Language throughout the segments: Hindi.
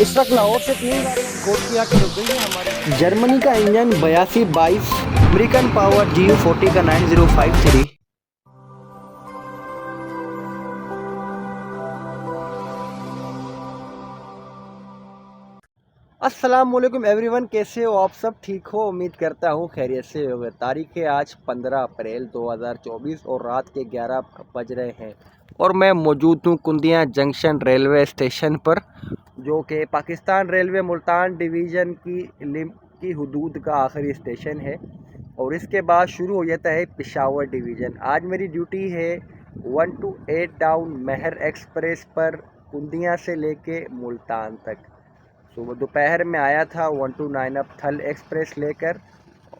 इस वक्त लाहौर से 3 गाड़ियाँ गोटिया के रुक गई हैं हमारी। जर्मनी का इंजन 8222, अमेरिकन पावर GU40 का 9053। अस्सलाम वालेकुम एवरीवन, कैसे हो आप सब? ठीक हो? उम्मीद करता हूँ खैरियत से होंगे। तारीख़ है आज 15 अप्रैल 2024 और रात के 11 बज रहे हैं और मैं मौजूद हूँ कुंदिया जंक्शन रेलवे स्टेशन पर, जो कि पाकिस्तान रेलवे मुल्तान डिवीज़न की हुदूद का आखिरी स्टेशन है और इसके बाद शुरू हो जाता है पेशावर डिवीज़न। आज मेरी ड्यूटी है 128 डाउन महर एक्सप्रेस पर कुंदिया से लेके मुल्तान तक। सुबह दोपहर में आया था 129 अप थल एक्सप्रेस लेकर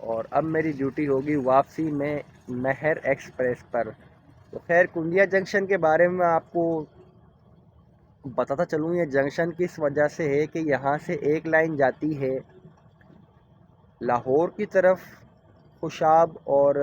और अब मेरी ड्यूटी होगी वापसी में महर एक्सप्रेस पर। तो खैर कुंदिया जंक्शन के बारे में आपको बताता चलूँ, ये जंक्शन किस वजह से है कि यहाँ से एक लाइन जाती है लाहौर की तरफ खुशाब और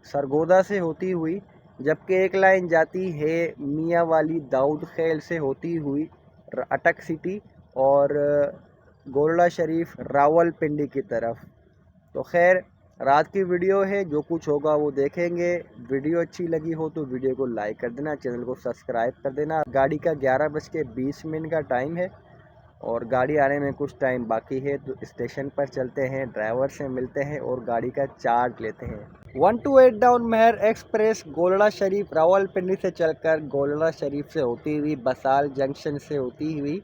सरगोदा से होती हुई, जबकि एक लाइन जाती है मियाँ वाली दाऊद खेल से होती हुई अटक सिटी और गोरला शरीफ रावलपिंडी की तरफ। तो खैर रात की वीडियो है, जो कुछ होगा वो देखेंगे। वीडियो अच्छी लगी हो तो वीडियो को लाइक कर देना, चैनल को सब्सक्राइब कर देना। गाड़ी का 11:20 का टाइम है और गाड़ी आने में कुछ टाइम बाकी है, तो स्टेशन पर चलते हैं, ड्राइवर से मिलते हैं और गाड़ी का चार्ज लेते हैं। 128 डाउन महर एक्सप्रेस गोलड़ा शरीफ रावलपिंडी से चलकर गोलड़ा शरीफ से होती हुई बसाल जंक्शन से होती हुई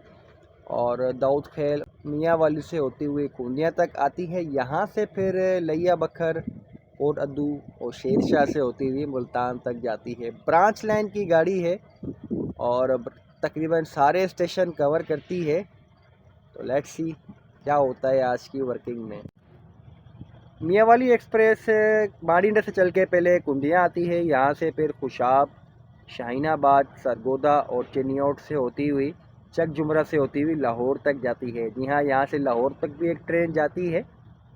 और दाऊद खेल मियाँ वाली से होती हुई कुंदिया तक आती है। यहाँ से फिर लिया बखर कोट अद्दू और शेरशाह से होती हुई मुल्तान तक जाती है। ब्रांच लाइन की गाड़ी है और तकरीबन सारे स्टेशन कवर करती है। तो लेट्स सी क्या होता है आज की वर्किंग में। मियाँ वाली एक्सप्रेस माड़ीडा से चल के पहले कुंदिया आती है, यहाँ से फिर खुशाब, शाहीनाबाद, सरगोदा और चिनियोट से होती हुई चक जुमरा से होती हुई लाहौर तक जाती है। जी हाँ, यहाँ से लाहौर तक भी एक ट्रेन जाती है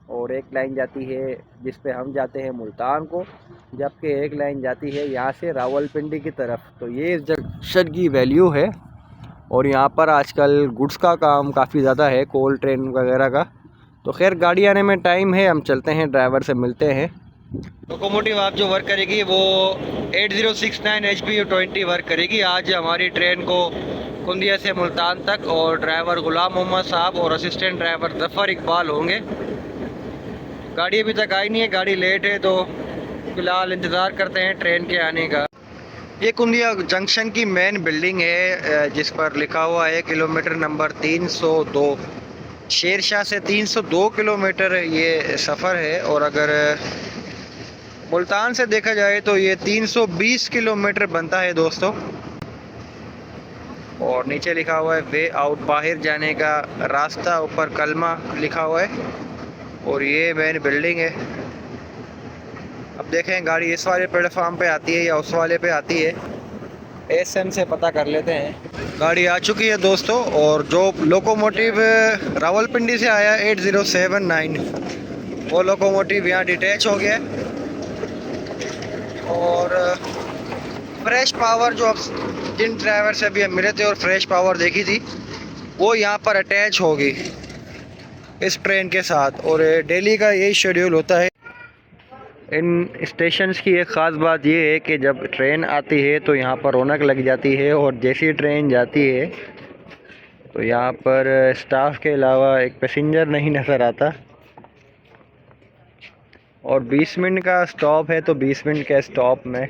और एक लाइन जाती है जिस पे हम जाते हैं मुल्तान को, जबकि एक लाइन जाती है यहाँ से रावलपिंडी की तरफ। तो ये इस जंक्शन की वैल्यू है और यहाँ पर आजकल गुड्स का काम काफ़ी ज़्यादा है, कोल ट्रेन वगैरह का। तो खैर गाड़ी आने में टाइम है, हम चलते हैं, ड्राइवर से मिलते हैं। लोकोमोटिव आप जो वर्क करेगी वो 8069 HPU20 वर्क करेगी आज हमारी ट्रेन को कुंदिया से मुल्तान तक, और ड्राइवर गुलाम मोहम्मद साहब और असिस्टेंट ड्राइवर ज़फ़र इकबाल होंगे। गाड़ी अभी तक आई नहीं है, गाड़ी लेट है, तो फ़िलहाल इंतज़ार करते हैं ट्रेन के आने का। ये कुंदिया जंक्शन की मेन बिल्डिंग है जिस पर लिखा हुआ है किलोमीटर नंबर 302। शेरशाह से 302 किलोमीटर ये सफ़र है और अगर मुल्तान से देखा जाए तो ये 320 किलोमीटर बनता है दोस्तों। और नीचे लिखा हुआ है वे आउट, बाहर जाने का रास्ता, ऊपर कलमा लिखा हुआ है और ये मेन बिल्डिंग है। अब देखें गाड़ी इस वाले प्लेटफार्म पे आती है या उस वाले पे आती है, एसएम से पता कर लेते हैं। गाड़ी आ चुकी है दोस्तों और जो लोकोमोटिव रावलपिंडी से आया 8079, वो लोकोमोटिव यहाँ डिटैच हो गया है और फ्रेश पावर जो अब जिन ड्राइवर से अभी हम मिले थे और फ्रेश पावर देखी थी, वो यहाँ पर अटैच होगी इस ट्रेन के साथ। और डेली का यही शेड्यूल होता है। इन स्टेशंस की एक ख़ास बात ये है कि जब ट्रेन आती है तो यहाँ पर रौनक लग जाती है और जैसी ट्रेन जाती है तो यहाँ पर स्टाफ के अलावा एक पैसेंजर नहीं नज़र आता। और 20 मिनट का स्टॉप है, तो 20 मिनट के स्टॉप में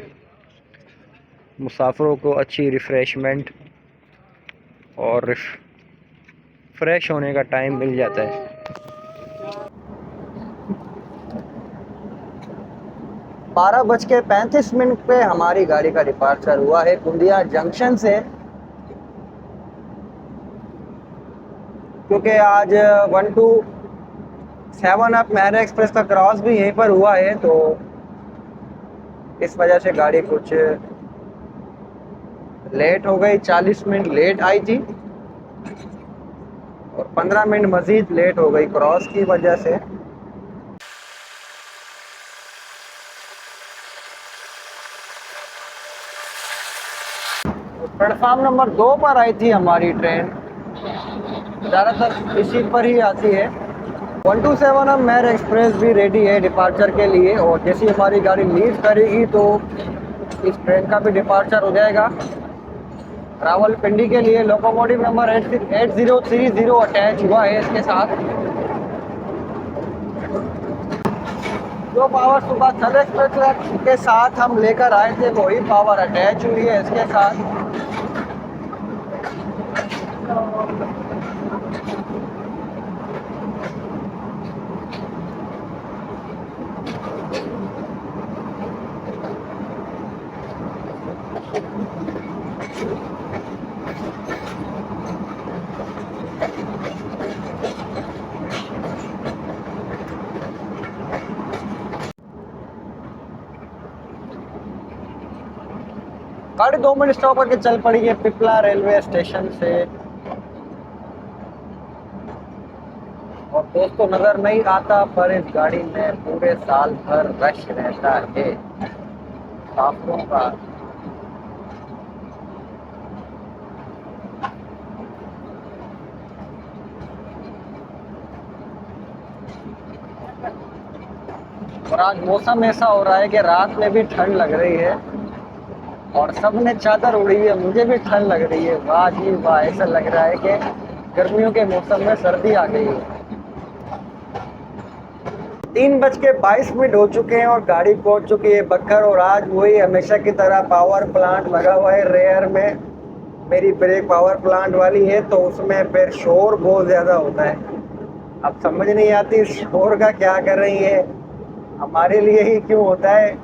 मुसाफिरों को अच्छी रिफ़्रेशमेंट और फ्रेश होने का टाइम मिल जाता है। 12:35 पे हमारी गाड़ी का डिपार्चर हुआ है कुंदिया जंक्शन से, क्योंकि आज 127 अप महर एक्सप्रेस का क्रॉस भी यहीं पर हुआ है, तो इस वजह से गाड़ी कुछ लेट हो गई। 40 मिनट लेट आई थी और 15 मिनट मज़ीद लेट हो गई क्रॉस की वजह से। प्लेटफार्म नंबर 2 पर आई थी हमारी ट्रेन ज़्यादातर इसी पर ही आती है। 127 अब मेर एक्सप्रेस भी रेडी है डिपार्चर के लिए, और जैसी हमारी गाड़ी लीव करेगी तो इस ट्रेन का भी डिपार्चर हो जाएगा रावलपिंडी के लिए। लोकोमोटिव नंबर 8030 अटैच हुआ है इसके साथ। जो पावर सुबह सल एक्सप्रेस के साथ हम लेकर आए थे वही पावर अटैच हुई है इसके साथ। गाड़ी 2 मिनट स्टॉप करके चल पड़ी है पिपला रेलवे स्टेशन से। और दोस्तों नजर नहीं आता पर इस गाड़ी में पूरे साल भर रश रहता है मुसाफिरों का। और आज मौसम ऐसा हो रहा है कि रात में भी ठंड लग रही है और सबने चादर उड़ी है, मुझे भी ठंड लग रही है। वाह जी वाह, ऐसा लग रहा है कि गर्मियों के मौसम में सर्दी आ गई है। 3:22 हो चुके हैं और गाड़ी पहुंच चुकी है बक्खर। और आज वही हमेशा की तरह पावर प्लांट लगा हुआ है रेयर में। मेरी ब्रेक पावर प्लांट वाली है तो उसमें फिर शोर बहुत ज़्यादा होता है। अब समझ नहीं आती शोर का क्या कर रही है, हमारे लिए ही क्यों होता है।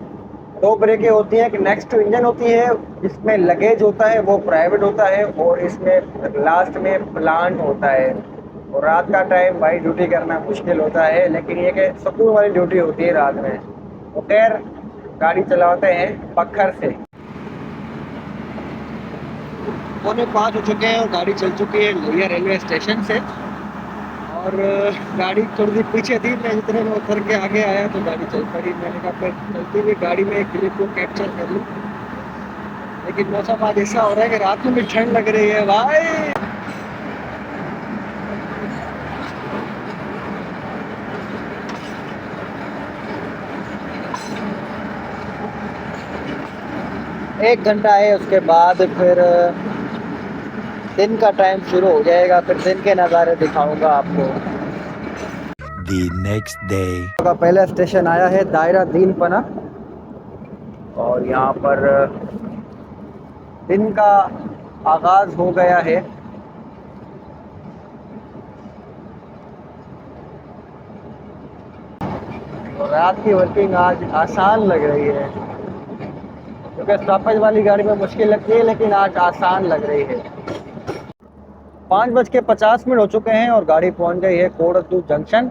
2 ब्रेकें होती हैं, एक नेक्स्ट टू इंजन होती है जिसमें लगेज होता है वो प्राइवेट होता है, और इसमें लास्ट में प्लांट होता है। और रात का टाइम भाई ड्यूटी करना मुश्किल होता है, लेकिन ये कि सुकून वाली ड्यूटी होती है रात में। तो खैर गाड़ी चलाते हैं बक्खर से। 4:45 हो चुके हैं और गाड़ी चल चुकी है लोहिया रेलवे स्टेशन से। और गाड़ी थोड़ी सी पीछे थी, मैं जितने में उतर के आगे आया तो गाड़ी चल पड़ी। मैंने कहा फिर चलती हुई गाड़ी में एक क्लिप को कैप्चर कर लूँ, लेकिन मौसम आज ऐसा हो रहा है कि रात में भी ठंड लग रही है भाई। एक घंटा है, उसके बाद फिर दिन का टाइम शुरू हो जाएगा, फिर दिन के नज़ारे दिखाऊंगा आपको। The next day. का पहला स्टेशन आया है दायरा दीन पना, और यहाँ पर दिन का आगाज हो गया है। और रात की वर्किंग आज आसान लग रही है, क्योंकि स्टॉपेज वाली गाड़ी में मुश्किल लगती है, लेकिन आज आसान लग रही है। 5:50 हो चुके हैं और गाड़ी पहुंच गई है कोटअद्दू जंक्शन।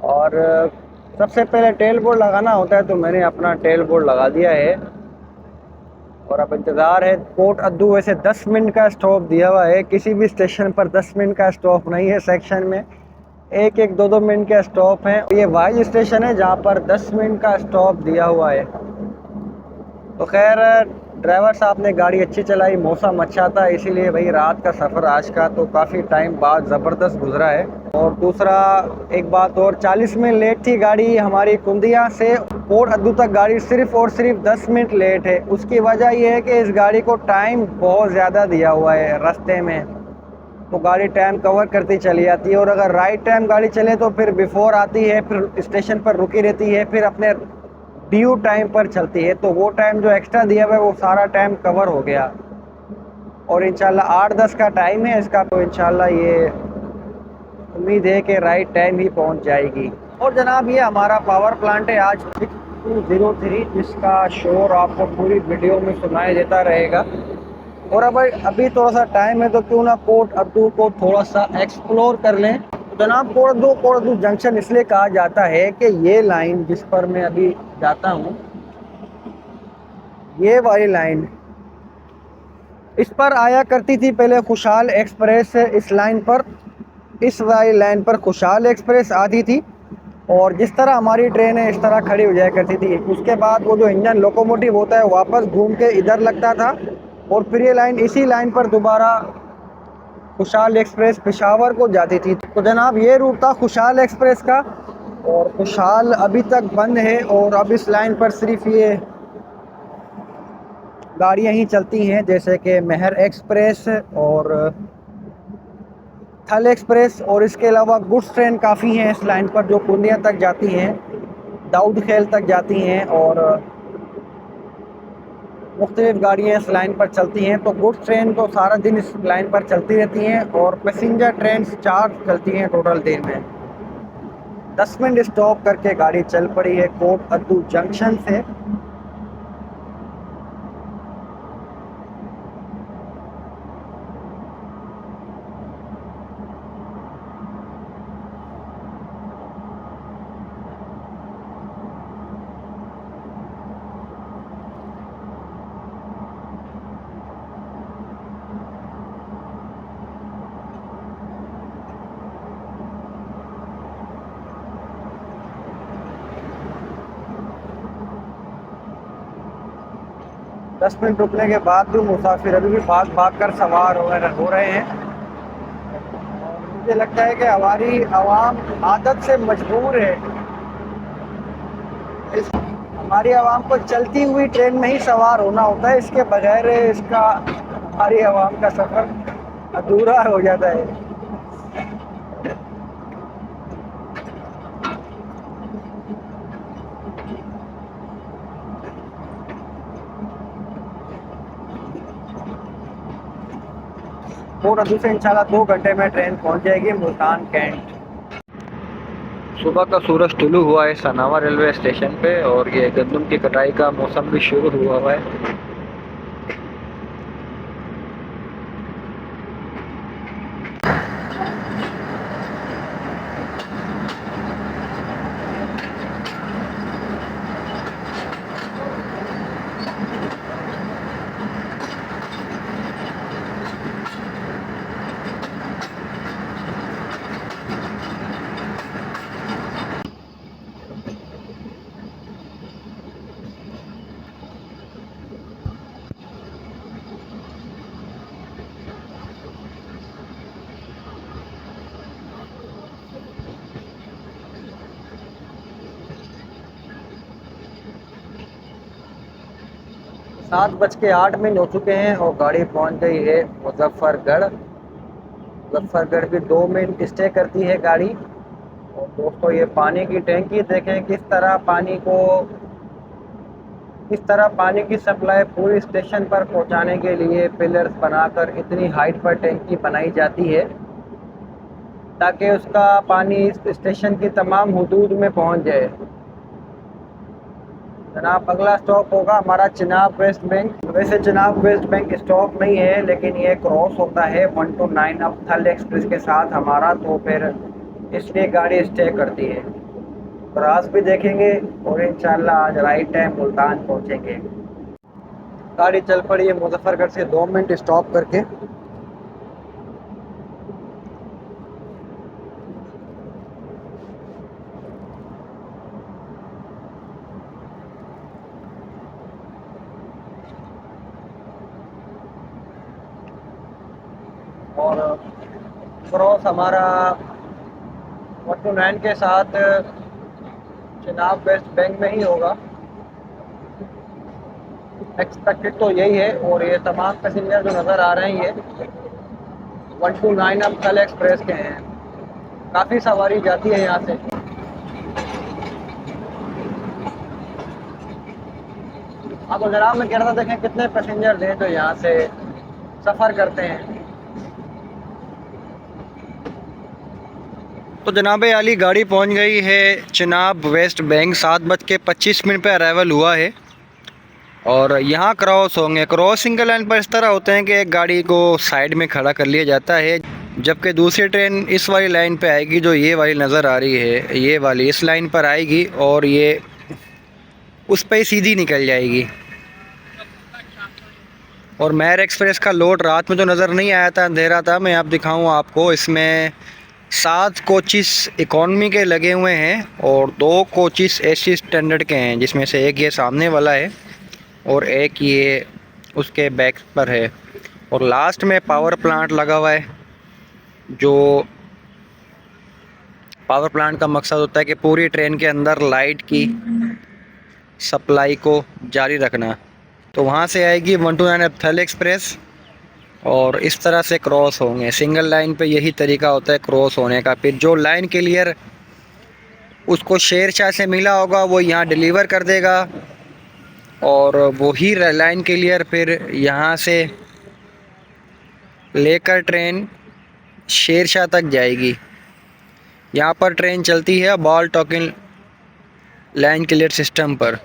और सबसे पहले टेल बोर्ड लगाना होता है, तो मैंने अपना टेल बोर्ड लगा दिया है और अब इंतज़ार है। कोटअद्दू वैसे 10 मिनट का स्टॉप दिया हुआ है, किसी भी स्टेशन पर 10 मिनट का स्टॉप नहीं है। सेक्शन में 1-1, 2-2 मिनट का स्टॉप है। ये वाइज स्टेशन है जहाँ पर 10 मिनट का स्टॉप दिया हुआ है। तो खैर ड्राइवर साहब ने गाड़ी अच्छी चलाई, मौसम अच्छा था, इसीलिए भाई रात का सफ़र आज का तो काफ़ी टाइम बाद ज़बरदस्त गुजरा है। और दूसरा एक बात और, 40 मिनट लेट थी गाड़ी हमारी कुंदिया से कोटअद्दू तक। गाड़ी सिर्फ और सिर्फ 10 मिनट लेट है। उसकी वजह यह है कि इस गाड़ी को टाइम बहुत ज़्यादा दिया हुआ है रास्ते में, तो गाड़ी टाइम कवर करती चली जाती है। और अगर राइट टाइम गाड़ी चले तो फिर बिफोर आती है, फिर स्टेशन पर रुकी रहती है, फिर अपने ड्यू टाइम पर चलती है। तो वो टाइम जो एक्स्ट्रा दिया हुआ है वो सारा टाइम कवर हो गया। और इंशाल्लाह 8-10 का टाइम है इसका, तो इंशाल्लाह ये उम्मीद है कि राइट टाइम ही पहुंच जाएगी। और जनाब ये हमारा पावर प्लांट है आज 6203, जिसका शोर आपको पूरी वीडियो में सुनाई देता रहेगा। और अब अभी थोड़ा सा टाइम है तो क्यों ना कोटअद्दू को थोड़ा सा एक्सप्लोर कर लें। तो जनाब कोटअद्दू जंक्शन इसलिए कहा जाता है कि ये लाइन जिस पर मैं अभी जाता हूँ, ये वाली लाइन इस पर आया करती थी पहले खुशहाल एक्सप्रेस। इस लाइन पर, इस वाली लाइन पर खुशहाल एक्सप्रेस आती थी और जिस तरह हमारी ट्रेन है इस तरह खड़ी हो जाया करती थी। उसके बाद वो जो इंजन लोकोमोटिव होता है वापस घूम के इधर लगता था और फिर ये लाइन इसी लाइन पर दोबारा खुशहाल एक्सप्रेस पेशावर को जाती थी। तो जनाब ये रूट था खुशहाल एक्सप्रेस का, और खुशहाल अभी तक बंद है और अब इस लाइन पर सिर्फ ये गाड़ियाँ ही चलती हैं, जैसे कि मेहर एक्सप्रेस और थल एक्सप्रेस, और इसके अलावा गुड्स ट्रेन काफ़ी हैं इस लाइन पर जो पूर्णिया तक जाती हैं, दाऊद खेल तक जाती हैं, और मुख्तलिफ गाड़ियाँ इस लाइन पर चलती हैं। तो गुड्स ट्रेन तो सारा दिन इस लाइन पर चलती रहती हैं, और पैसेंजर ट्रेन 4 चलती हैं टोटल दिन में। 10 मिनट स्टॉप करके गाड़ी चल पड़ी है कोट अद्दू जंक्शन से। दस मिनट रुकने के बाद भी मुसाफिर अभी भी भाग भाग कर सवार हो रहे हैं। और मुझे लगता है कि हमारी आवाम आदत से मजबूर है, हमारी आवाम को चलती हुई ट्रेन में ही सवार होना होता है, इसके बगैर इसका हमारी आवाम का सफ़र अधूरा हो जाता है। कोट अद्दू से इंशाल्लाह 2 घंटे में ट्रेन पहुंच जाएगी मुल्तान कैंट। सुबह का सूरज तुलू हुआ है सनावा रेलवे स्टेशन पे, और ये गंदम की कटाई का मौसम भी शुरू हुआ है। सात बज के 8 मिनट हो चुके हैं और गाड़ी पहुंच गई है मुजफ्फरगढ़। मुजफ्फरगढ़ भी 2 मिनट स्टे करती है गाड़ी। और दोस्तों ये पानी की टैंकी देखें किस तरह पानी की सप्लाई पूरी स्टेशन पर पहुंचाने के लिए पिलर्स बनाकर इतनी हाइट पर टैंकी बनाई जाती है ताकि उसका पानी इस स्टेशन की तमाम हुदूद में पहुंच जाए। जनाब अगला स्टॉप होगा हमारा चिनाब वेस्ट बैंक। वैसे चिनाब वेस्ट बैंक स्टॉप नहीं है, लेकिन ये क्रॉस होता है 1 to 9 अब थल एक्सप्रेस के साथ हमारा, तो फिर इसलिए गाड़ी स्टे करती है। क्रॉस भी देखेंगे और इंशाल्लाह आज राइट टाइम मुल्तान पहुंचेंगे। गाड़ी चल पड़ी है मुजफ्फरगढ़ से 2 मिनट स्टॉप करके। और क्रॉस हमारा 1 to 9 के साथ चिनाब वेस्ट बैंक में ही होगा, एक्सपेक्टेड तो यही है। और ये तमाम पैसेंजर जो नज़र आ रहे हैं ये 1 to 9 अब थल एक्सप्रेस के हैं। काफ़ी सवारी जाती है यहाँ से। अब जनाब मैं कह रहा था देखें कितने पैसेंजर हैं जो यहाँ से सफ़र करते हैं। तो जनाब आली गाड़ी पहुंच गई है चिनाब वेस्ट बैंक। 7:25 पे अराइवल हुआ है और यहाँ क्रॉस होंगे। क्रॉसिंग के लाइन पर इस तरह होते हैं कि एक गाड़ी को साइड में खड़ा कर लिया जाता है, जबकि दूसरी ट्रेन इस वाली लाइन पे आएगी जो ये वाली नज़र आ रही है, ये वाली इस लाइन पर आएगी और ये उस पर ही सीधी निकल जाएगी। और मेहर एक्सप्रेस का लोड रात में तो नज़र नहीं आया था, अंधेरा था। मैं आप दिखाऊँ आपको, इसमें 7 कोचिस इकॉनमी के लगे हुए हैं और 2 कोचिस एसी स्टैंडर्ड के हैं, जिसमें से एक ये सामने वाला है और एक ये उसके बैक पर है। और लास्ट में पावर प्लांट लगा हुआ है जो पावर प्लांट का मकसद होता है कि पूरी ट्रेन के अंदर लाइट की सप्लाई को जारी रखना। तो वहाँ से आएगी 129 एप्थल एक्सप्रेस और इस तरह से क्रॉस होंगे। सिंगल लाइन पे यही तरीका होता है क्रॉस होने का। फिर जो लाइन क्लियर उसको शेरशाह से मिला होगा वो यहाँ डिलीवर कर देगा और वही लाइन क्लियर फिर यहाँ से लेकर ट्रेन शेरशाह तक जाएगी। यहाँ पर ट्रेन चलती है ball talking line clear system पर।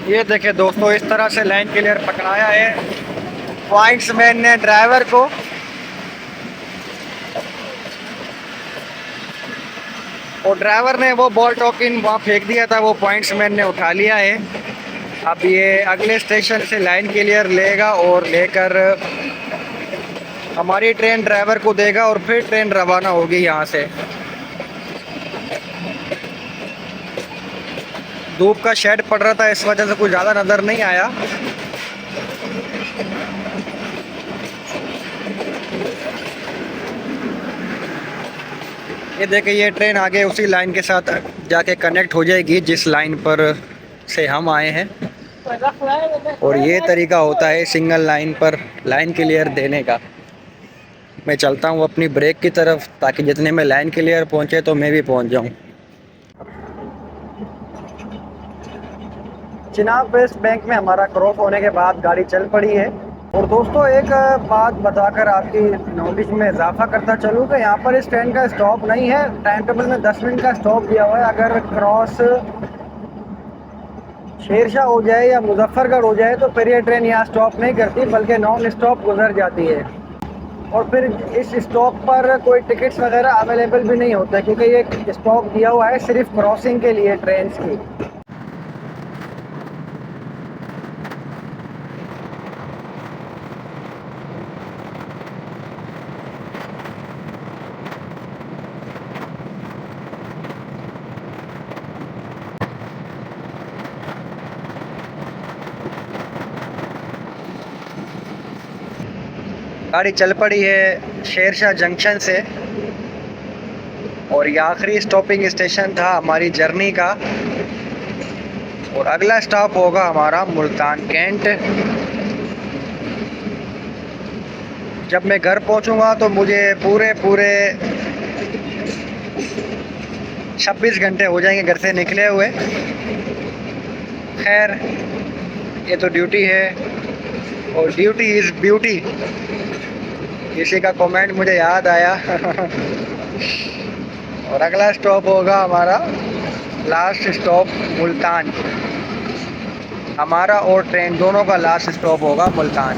ये देखे दोस्तों, इस तरह से लाइन क्लियर पकड़ाया है पॉइंट्समैन ने ड्राइवर को। और ड्राइवर ने वो बॉल टॉकिन वहाँ फेंक दिया था, वो पॉइंट्समैन ने उठा लिया है। अब ये अगले स्टेशन से लाइन क्लियर लेगा और लेकर हमारी ट्रेन ड्राइवर को देगा और फिर ट्रेन रवाना होगी यहाँ से। धूप का शेड पड़ रहा था, इस वजह से कुछ ज़्यादा नज़र नहीं आया। ये देखिए, ये ट्रेन आगे उसी लाइन के साथ जाके कनेक्ट हो जाएगी जिस लाइन पर से हम आए हैं। और ये तरीका होता है सिंगल लाइन पर लाइन क्लियर देने का। मैं चलता हूँ अपनी ब्रेक की तरफ ताकि जितने में लाइन क्लियर पहुँचे तो मैं भी पहुँच जाऊँ। चिनाब वेस्ट बैंक में हमारा क्रॉस होने के बाद गाड़ी चल पड़ी है। और दोस्तों, एक बात बताकर आपकी नॉलेज में इजाफा करता चलूँ कि यहाँ पर इस ट्रेन का स्टॉप नहीं है। टाइम टेबल में 10 मिनट का स्टॉप दिया हुआ है। अगर क्रॉस शेरशाह हो जाए या मुजफ्फरगढ़ हो जाए तो फिर ये ट्रेन यहाँ स्टॉप नहीं करती, बल्कि नॉन स्टॉप गुजर जाती है। और फिर इस स्टॉप पर कोई टिकट्स वगैरह अवेलेबल भी नहीं होता, क्योंकि ये स्टॉप दिया हुआ है सिर्फ क्रॉसिंग के लिए ट्रेन की। गाड़ी चल पड़ी है शेरशाह जंक्शन से और ये आखिरी स्टॉपिंग स्टेशन था हमारी जर्नी का। और अगला स्टॉप होगा हमारा मुल्तान कैंट। जब मैं घर पहुंचूंगा तो मुझे पूरे 26 घंटे हो जाएंगे घर से निकले हुए। खैर, ये तो ड्यूटी है और ड्यूटी इज़ ब्यूटी। किसी का कमेंट मुझे याद आया। और अगला स्टॉप होगा हमारा लास्ट स्टॉप मुल्तान। हमारा और ट्रेन दोनों का लास्ट स्टॉप होगा मुल्तान।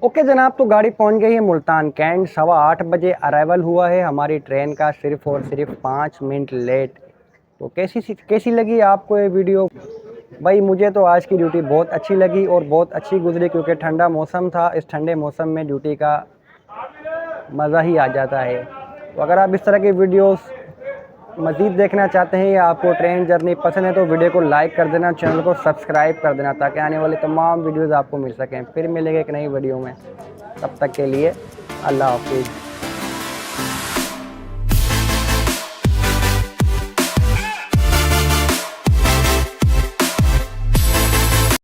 ओके जनाब, तो गाड़ी पहुंच गई है मुल्तान कैंट। 8:15 बजे अराइवल हुआ है हमारी ट्रेन का, सिर्फ और सिर्फ 5 मिनट लेट। तो कैसी लगी आपको ये वीडियो? भाई मुझे तो आज की ड्यूटी बहुत अच्छी लगी और बहुत अच्छी गुजरी, क्योंकि ठंडा मौसम था। इस ठंडे मौसम में ड्यूटी का मज़ा ही आ जाता है। तो अगर आप इस तरह की वीडियोस मज़ीद देखना चाहते हैं या आपको ट्रेन जर्नी पसंद है तो वीडियो को लाइक कर देना, चैनल को सब्सक्राइब कर देना, ताकि आने वाले तमाम वीडियोज़ आपको मिल सकें। फिर मिलेंगे एक नई वीडियो में, तब तक के लिए अल्लाह हाफिज़।